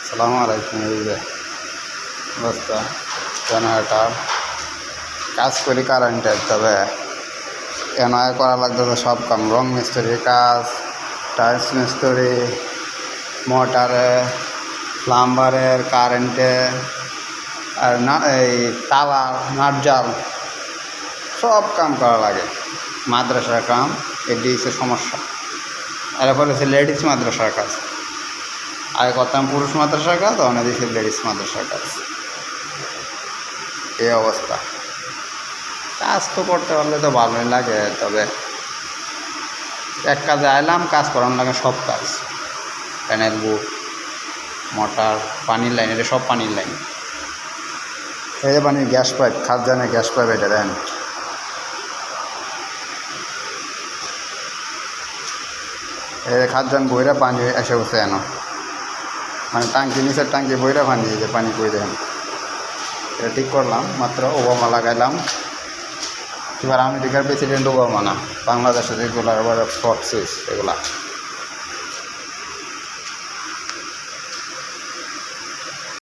আসসালামু আলাইকুম। এই যে অবস্থা, জেনারেটার কাজ করি কারেন্টের, তবে এনআই করা লাগতো তো সব কাম, রং মিস্ত্রির কাজ, টাইলস মিস্ত্রি, মোটরে, প্লাম্বারের, কারেন্টে, আর না এই তালা নাট জাল সব কাম করা লাগে। মাদ্রাসার কাম, এটি হচ্ছে সমস্যা। এরপরে হচ্ছে লেডিস মাদ্রাসার কাজ। আগে করতাম পুরুষ মাদ্রাসার কাজ, অনেক দিচ্ছে লেডিস মাদ্রাসার কাজ। এই অবস্থা। কাজ তো করতে পারলে তো ভালোই লাগে, তবে এক কাজে আইলাম, কাজ করানো লাগে সব কাজ, প্যানেল বুট, মোটর, পানির লাইন, এটা সব পানির লাইন। এই যে পানির গ্যাস পাইপ, খাদ্যানে গ্যাস পাইপ, এটা দেন। এই যে খাদ্যান বইরা পানি এসে বসে এনো, মানে টাঙ্কি নিচের টাঙ্কি বইরা পানি, এই যে পানি বই দেন। এটা ঠিক করলাম, মাত্র ওবামা লাগাইলাম। এবার আমেরিকার প্রেসিডেন্ট ওবামা না, বাংলাদেশের যেগুলো ফ্রড সুইচ এগুলা।